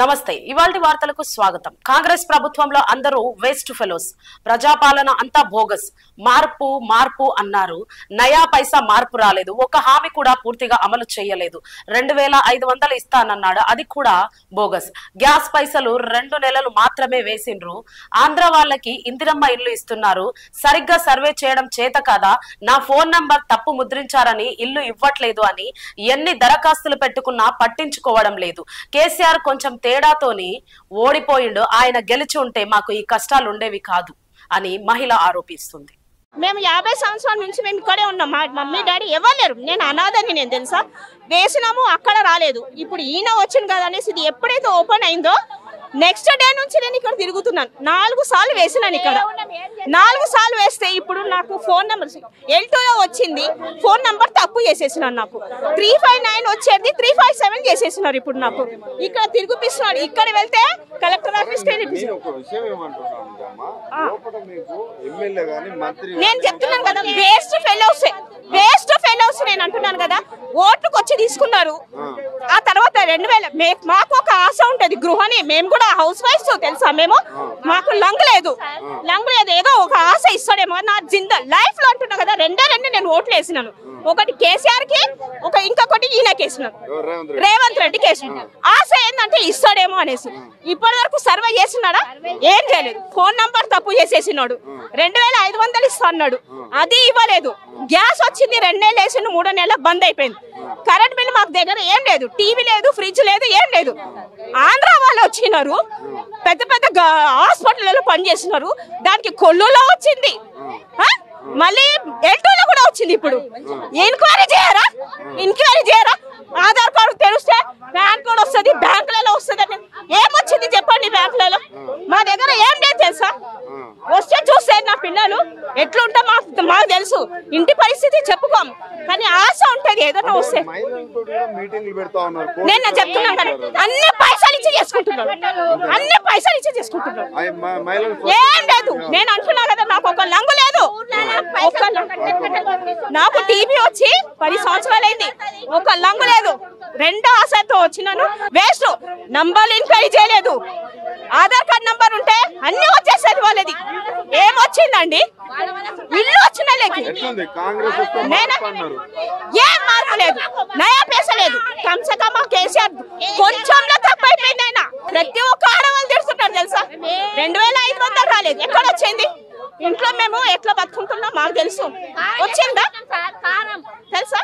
నమస్తే ఇవాల్టి వార్తలకు స్వాగతం। కాంగ్రెస్ ప్రభుత్వంలో అందరూ వేస్ట్ ఫెలోస్, ప్రజాపాలన అంతా బోగస్, మార్పు మార్పు అన్నారు, నయా పైసా మార్పు రాలేదు, ఒక హామీ కూడా పూర్తిగా అమలు చేయలేదు, 2500 ఇస్తానన్నాడు, అది కూడా బోగస్, గ్యాస్ పైసలు 2 నెలలు మాత్రమే వేసిండ్రు, ఆంధ్ర వాళ్ళకి ఇందిరమ్మ ఇల్లు ఇస్తున్నారు, సరిగ్గా సర్వే చేయడం చేత కాదా, నా ఫోన్ నంబర్ తప్పు ముద్రించారని ఇల్లు ఇవ్వట్లేదు అని ఎన్ని దరఖాస్తులు పెట్టుకున్నా పట్టించుకోవడం లేదు, కేసీఆర్ కొంచెం తేడాతోని ఓడిపోయిండు, ఆయన గెలిచి ఉంటే మాకు ఈ కష్టాలు ఉండేవి కాదు అని మహిళ ఆరోపిస్తుంది। మేము 50 సంవత్సరాల నుంచి మేము ఇక్కడే ఉన్నాం, మా మమ్మీ డాడీ ఎవరు లేరు, నేను అనాథని, నేను తెలుసా వేసినాము అక్కడ రాలేదు, ఇప్పుడు ఈయన వచ్చింది కదా అనేసి ఇది ఎప్పుడైతే ఓపెన్ అయిందో నెక్స్ట్ డే నుంచి నేను ఇక్కడ తిరుగుతున్నాను, 4 సార్లు వేసినాను ఇక్కడ, 4 సార్లు వేస్తే ఇప్పుడు నాకు ఫోన్ నెంబర్ L2లో వచ్చింది, ఫోన్ నెంబర్ తప్పు చేసేసినాను, నాకు 359 వచ్చేది 357 చేసేసినారు, ఇప్పుడు నాకు ఇక్కడ తిరిగిపిస్తున్నాడు, ఇక్కడ వెళ్తే కలెక్టర్ ఆఫీస్ నేను చెప్తున్నాను కదా వేస్ట్ ఫెలోస్, వేస్ట్ ఫెలోస్ నేను అంటున్నాను కదా, ఓట్లకు వచ్చి తీసుకున్నారు, ఆ తర్వాత 2000 మాకు ఒక ఆశ ఉంటది గృహని, మేము కూడా హౌస్ వైఫ్స్ తెలుసా, మేము మాకు లంగ్ లేదు ఏదో ఒక ఆశ ఇస్తాడేమో నా లైఫ్ లో అంటున్నా కదా, రెండే నేను ఓట్లు వేసినాను, ఒకటి కేసీఆర్ కి ఇంకొకటి ఈయనకి వేసినాను, రేవంత్ రెడ్డికి వేసినాను, ఆశ ఏంటంటే ఇస్తాడేమో అనేసి, ఇప్పటి వరకు సర్వే చేసినాడా ఏం చేయలేదు, ఫోన్ నంబర్ తప్పు చేసేసినాడు, 2500 ఇస్తా అన్నాడు అది ఇవ్వలేదు, గ్యాస్ వచ్చింది 2 నెలలు వేసిండు, 3 నెలలు బంద్ అయిపోయింది, కరెంట్ బిల్ మాకు దగ్గర ఏం లేదు, టీవీ లేదు, ఫ్రిడ్జ్ లేదు, ఏం లేదు, ఆంధ్ర వాళ్ళు వచ్చినారు, పెద్ద పెద్ద హాస్పిటల్లో పనిచేస్తున్నారు, దానికి కొల్లులో వచ్చింది, మళ్ళీ L2లో కూడా వచ్చింది, ఇప్పుడు ఎంక్వైరీ చేయరా, ఆధార్ కార్డు తెలిస్తే ప్యాన్ కార్డు వస్తుంది, బ్యాంకులలో వస్తుంది, ఏమొచ్చింది చెప్పండి, బ్యాంకులలో మా దగ్గర ఏం లేదు తెలుసా, వస్తే చూస్తే నా పిల్లలు ఎట్లుంటా మాకు తెలుసు, ఇంటి పరిస్థితి చెప్పుకోము కానీ ఆశ ఉంటది ఏదన్నా వస్తే, నేను చెప్తున్నాను కదా అన్ని పైసలు ఇచ్చి చేసుకుంటున్నాను, ఏం లేదు, నేను అంటున్నా కదా నాకు ఒక లంగు లేదు, నాకు టీవీ వచ్చి 10 సంవత్సరాలు అయింది, ఒక లంగు లేదు, 2 ఆశతో వచ్చినాను, వేస్ట్ నంబర్లు ఎంక్వైరీ చేయలేదు, ఆధార్ కార్డ్ నంబర్ ఉంటే అన్ని వచ్చేసేది వాళ్ళది, ఏమొచ్చిందండి ఇల్లు వచ్చిన ఏం మార్పు లేదు, నయా పైసా లేదు, కమ్సే కమ్ కేసీఆర్ కొంచెంలో తప్పు అయిపోయింది, ఆయన ప్రతి ఒక్క ఆడవాళ్ళు తిడుతున్నారు తెలుసా, 2500 రాలేదు, ఎక్కడ వచ్చింది, ఇంట్లో మేము ఎట్లా బతుకుంటున్నాం మాకు తెలుసు, వచ్చిందా తెలుసా।